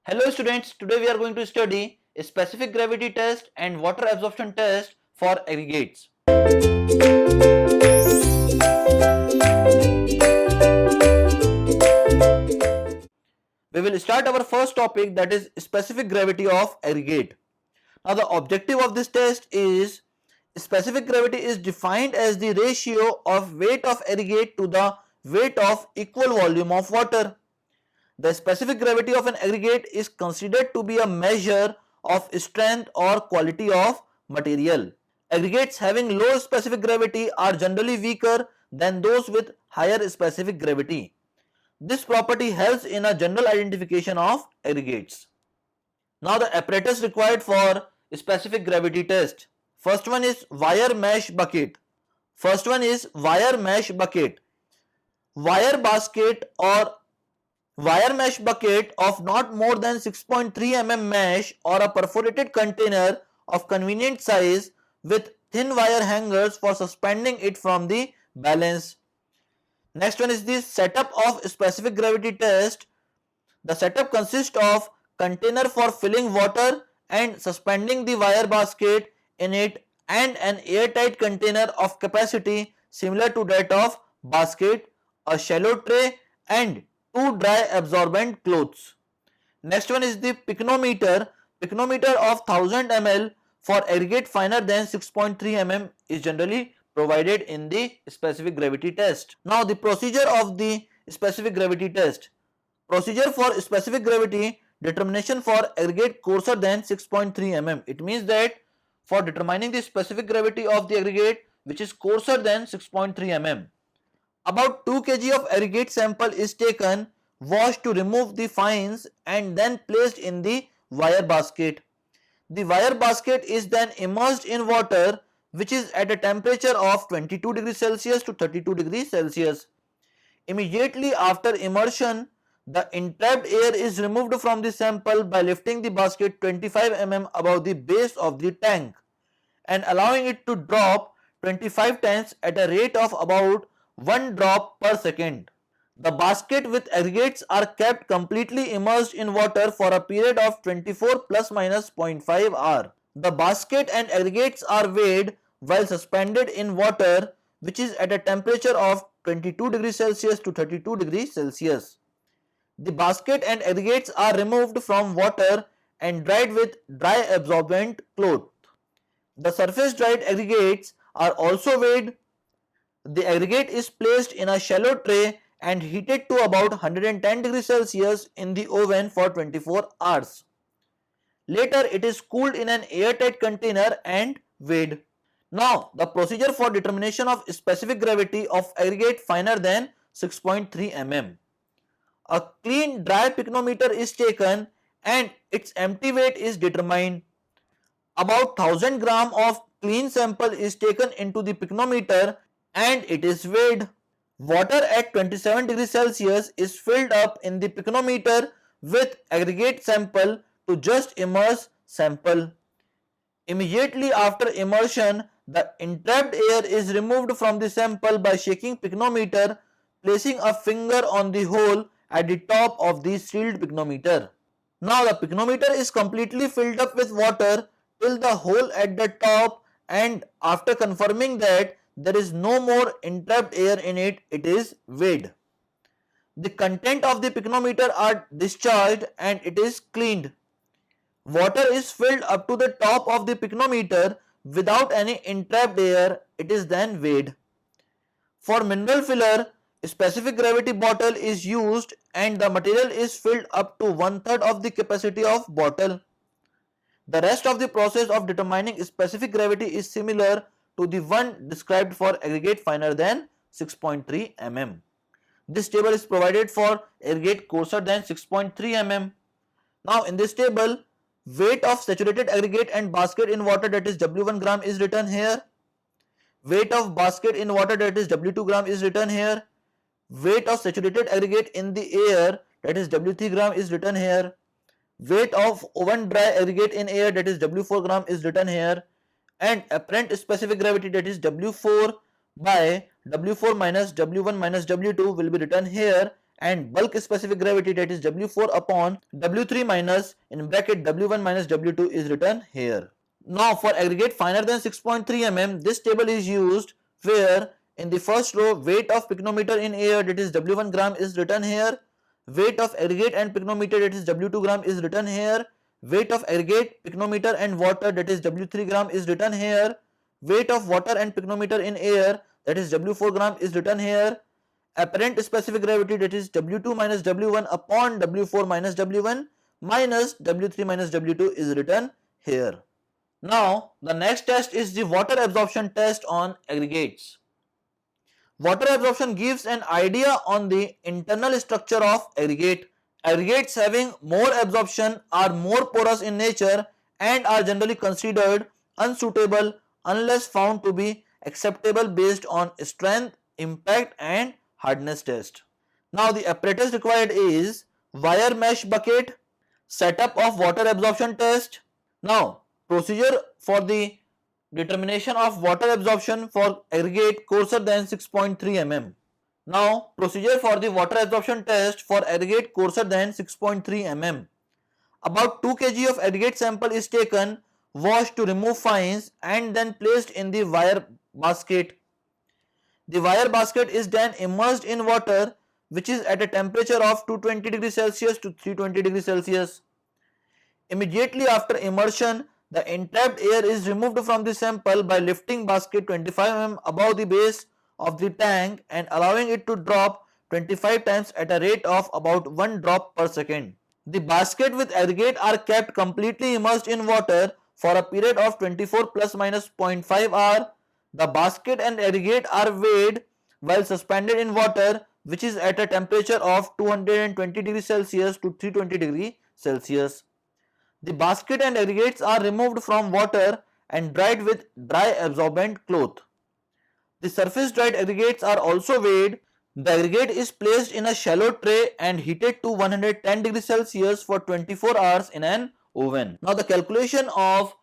Hello students, today we are going to study a specific gravity test and water absorption test for aggregates. We will start our first topic, that is specific gravity of aggregate. Now the objective of this test is specific gravity is defined as the ratio of weight of aggregate to the weight of equal volume of water. The specific gravity of an aggregate is considered to be a measure of strength or quality of material. Aggregates having low specific gravity are generally weaker than those with higher specific gravity. This property helps in a general identification of aggregates. Now the apparatus required for specific gravity test. First one is wire mesh bucket. Wire basket or wire mesh bucket of not more than 6.3 mm mesh or a perforated container of convenient size with thin wire hangers for suspending it from the balance. Next one is the setup of specific gravity test. The setup consists of container for filling water and suspending the wire basket in it and an airtight container of capacity similar to that of basket, a shallow tray and two dry absorbent cloths. Next one is the pycnometer. Pycnometer of 1000 ml for aggregate finer than 6.3 mm is generally provided in the specific gravity test. Now the procedure of the specific gravity test. Procedure for specific gravity determination for aggregate coarser than 6.3 mm. It means that for determining the specific gravity of the aggregate which is coarser than 6.3 mm, about 2 kg of aggregate sample is taken, washed to remove the fines and then placed in the wire basket. The wire basket is then immersed in water which is at a temperature of 22 degrees Celsius to 32 degrees Celsius. Immediately after immersion, the entrapped air is removed from the sample by lifting the basket 25 mm above the base of the tank and allowing it to drop 25 times at a rate of about 1 drop per second. The basket with aggregates are kept completely immersed in water for a period of 24 plus minus 0.5 hour. The basket and aggregates are weighed while suspended in water which is at a temperature of 22 degrees Celsius to 32 degrees Celsius. The basket and aggregates are removed from water and dried with dry absorbent cloth. The surface dried aggregates are also weighed. The aggregate is placed in a shallow tray and heated to about 110 degrees Celsius in the oven for 24 hours. Later it is cooled in an airtight container and weighed. Now the procedure for determination of specific gravity of aggregate finer than 6.3 mm. A clean dry pycnometer is taken and its empty weight is determined. About 1000 gram of clean sample is taken into the pycnometer and it is weighed. Water at 27 degrees Celsius is filled up in the pycnometer with aggregate sample to just immerse sample. Immediately after immersion, the entrapped air is removed from the sample by shaking pycnometer, placing a finger on the hole at the top of the sealed pycnometer. Now the pycnometer is completely filled up with water till the hole at the top, and after confirming that there is no more entrapped air in it, it is weighed. The content of the pycnometer are discharged and it is cleaned. Water is filled up to the top of the pycnometer without any entrapped air, it is then weighed. For mineral filler, a specific gravity bottle is used and the material is filled up to 1/3 of the capacity of bottle. The rest of the process of determining specific gravity is similar to the one described for aggregate finer than 6.3 mm. This table is provided for aggregate coarser than 6.3 mm. Now in this table, weight of saturated aggregate and basket in water, that is W1 gram, is written here. Weight of basket in water, that is W2 gram, is written here. Weight of saturated aggregate in the air, that is W3 gram, is written here. Weight of oven dry aggregate in air, that is W4 gram, is written here. And apparent specific gravity, that is W4 by W4 minus W1 minus W2, will be written here and bulk specific gravity, that is W4 upon W3 minus in bracket W1 minus W2 is written here. Now for aggregate finer than 6.3 mm, this table is used where in the first row weight of pycnometer in air, that is W1 gram, is written here. Weight of aggregate and pycnometer, that is W2 gram, is written here. Weight of aggregate, pycnometer and water, that is W3 gram, is written here. Weight of water and pycnometer in air, that is W4 gram, is written here. Apparent specific gravity, that is W2 minus W1 upon W4 minus W1 minus W3 minus W2 is written here. Now the next test is the water absorption test on aggregates. Water absorption gives an idea on the internal structure of aggregate. Aggregates having more absorption are more porous in nature and are generally considered unsuitable unless found to be acceptable based on strength, impact and hardness test. Now the apparatus required is wire mesh bucket, setup of water absorption test. Now procedure for the determination of water absorption for aggregate coarser than 6.3 mm. Now procedure for the water absorption test for aggregate coarser than 6.3 mm. About 2 kg of aggregate sample is taken, washed to remove fines and then placed in the wire basket. The wire basket is then immersed in water which is at a temperature of 220 degrees Celsius to 320 degrees Celsius. Immediately after immersion, the entrapped air is removed from the sample by lifting basket 25 mm above the base of the tank and allowing it to drop 25 times at a rate of about 1 drop per second. The basket with aggregate are kept completely immersed in water for a period of 24 plus minus 0.5 hour. The basket and aggregate are weighed while suspended in water which is at a temperature of 220 degrees Celsius to 320 degrees Celsius. The basket and aggregates are removed from water and dried with dry absorbent cloth. The surface dried aggregates are also weighed. The aggregate is placed in a shallow tray and heated to 110 degrees Celsius for 24 hours in an oven. Now the calculation of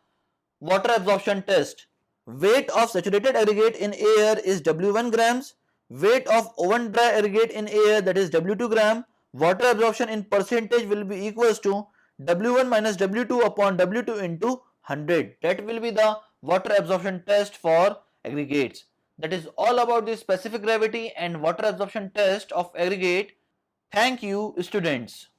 water absorption test. Weight of saturated aggregate in air is W1 grams. Weight of oven dry aggregate in air, that is W2 gram. Water absorption in percentage will be equals to W1 minus W2 upon W2 into 100. That will be the water absorption test for aggregates. That is all about the specific gravity and water absorption test of aggregate. Thank you, students.